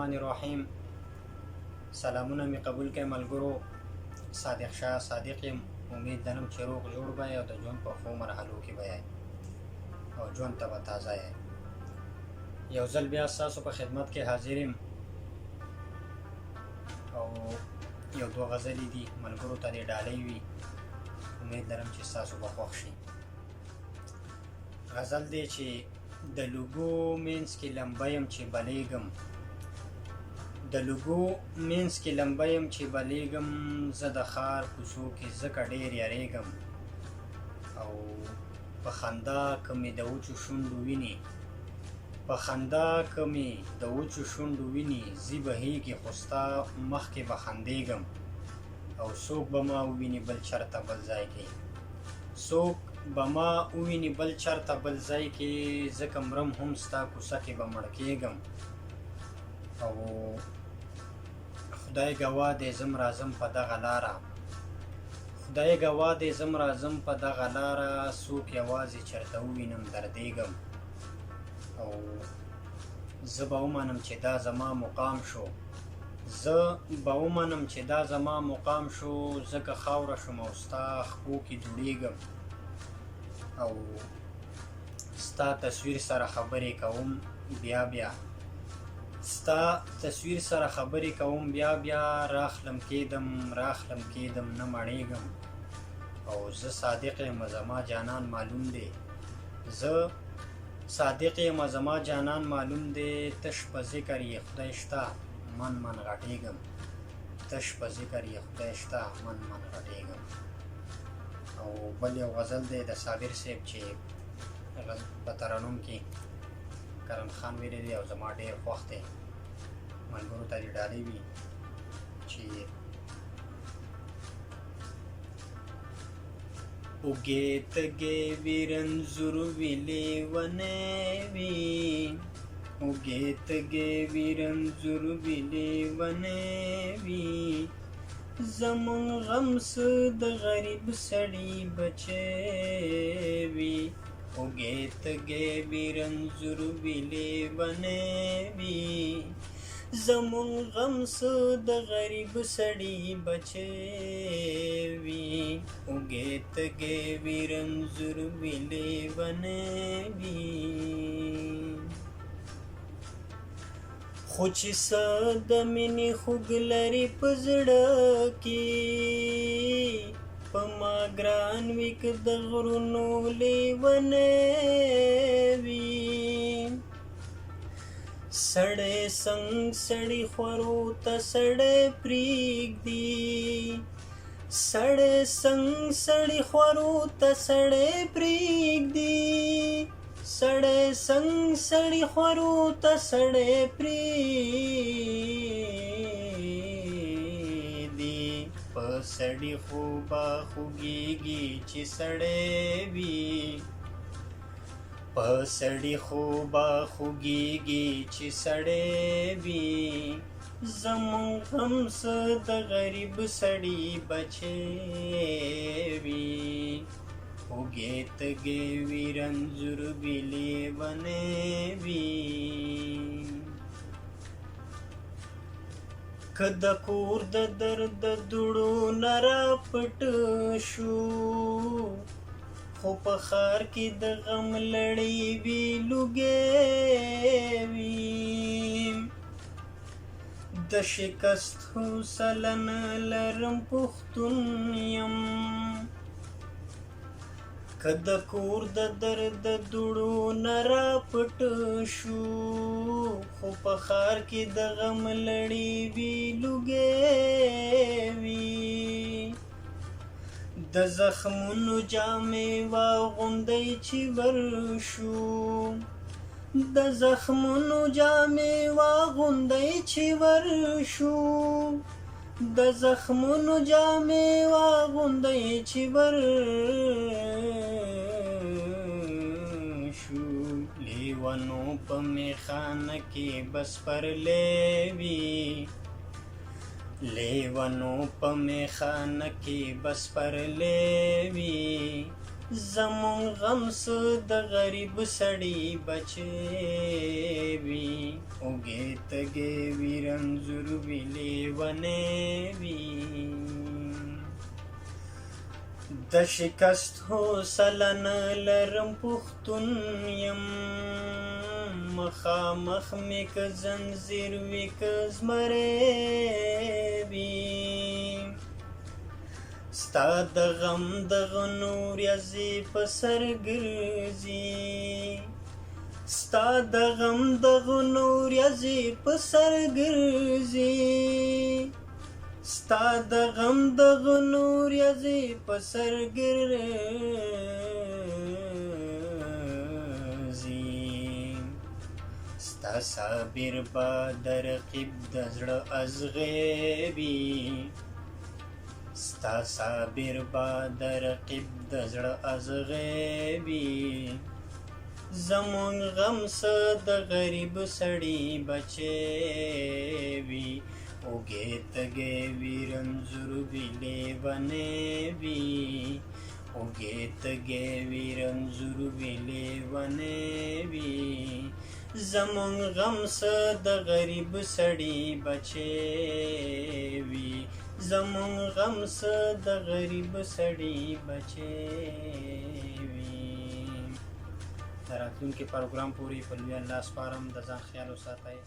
الرحمن الرحیم. سلامونه می قبول کړئ ملګرو. صادق شاه صادق یم. امید لرم چې روغ جوړ به یې او د ژوند په ښو مرحلو کې به یې او ژوند ته به تازه یې. یو ځل بیا ستاسو په خدمت کې حاضر یم او یو دوه غزلې دي ملګرو ته دې ډالۍ وي. امید لرم چې ستاسو به خوښ شي. غزل دی چې د لوګو مینځ کې لمبه یم چې بلیږم، د لوګو مینځ کې لمبه یم چې بلیږم، زه د ښار کوڅو کې ځکه ډېر یریږم. او په خندا که مې د وچو شونډو ویني، په خندا که مې د وچو شونډو ویني، زی بهیږي خو ستا مخکې به خندېږم. او څوک به ما وویني بل چېرته بل ځای کې، څوک به ما وویني بل چېرته بل ځای کې، ځکه مرم هم ستا کوڅه کې به مړ کېږم. او خدای ګواه دی زم راځم په دغه لاره، خدای ګواه دی زم راځم په دغه لاره، څوک یوازې چېرته ووینم دردېږم. او زه به ومنم چې دا زما مقام شو، زه به ومنم چې دا زما مقام شو، ځکه خاوره شوم او ستا خپو کې دوړېږم. او ستا تصویر سره خبرې کوم بیا بیا، ستا تصویر سره خبرې کوم بیا بیا، راخلم کېدم راخلم کېدم نه مړېږم. او زه صادق یم زما جانان معلوم دی، زه صادق یم زما جانان معلوم دی، تش په ذکر یې خدای شته من من غټېږم، تش په ذکر یې خدای شته من من غټېږم. او بل یو غزل دی د صابر صاحب چې په ترنم کې کرم خان ویلی دی او زما ډېر خوښ دی. ملګرو ته دې ډالۍ وي چې اوږې تږې وي رنځور وي لیونی وي، اوږې تږې وي رنځور وي لیونی وي، زمون غم څه د غریب سړي بچی وي، اوږې تږې وي رنځور وي لیونی وي، زمون غم څه د غریب سړي بچی وي، اوږې تږې وي رنځور وي لیونی وي. خو چې څه د مینې خوږ لري په زړه کې، په ما ګران وي که د غرونو لیونی وي، سړی څنګ سړي خورو ته سړی پرېږدي، سړی څنګ سړي خورو ته سړی پرېږدي، سړی څنګ سړي خورو ته سړی پرېږدي، په سړي خو به خوږېږي چې سړی وي، په سړي خو به خوږېږي چې سړی وي، زمون غم څه د غریب سړي بچی وي، اوږې تږې وي رنځور وي لیونی وي. که د کور د درد د دوړو نه راپټ شو، خو په ښار کې د غم لړۍ وي لوګی وي، د شکست حوصله نه لرم پښتون یم، که د کور د درد د دوړو نه راپټ شو، خو په ښار کې د غم لړۍ وي لوګی وي، د زخمونو جامې واغوندئ چې ورشو، د زخمونو جامې واغوندئ چې ورشو، د زخمونو جامې واغوندئ چې ورشو، لیونو په میخانه کې بس پرلی وي، لیونو په میخانه کې بس پرلی وي، زمون غم څه د غریب سړي بچی وي اوږې تږې وي رنځور وي لیونی وي د شکست حوصله نه لرم پښتون یم مخامخ مې که زنځیر وي که زمری وي ستا د غم دغه نوریځې په سر ګرځي ستا د غم دغه نوریځې په سر ګرځي ستا د غم دغه نوریځې په سر ګرځي ستا صابر به د رقیب د زړه ازغې وي ستا صابر به د رقیب د زړه ازغې وي زمون غم څه د غریب سړي بچی وي اوږې تږې وي رنځور وي لیونی وي اوږې تږې وي رنځور وي لیونی وي زمون غم څه د غریب سړي بچی وي زمون غم څه د غریب سړي بچی وي د راتلونکي پروګرام پورې په لوی الله سپارم د ځان خیال وساتئ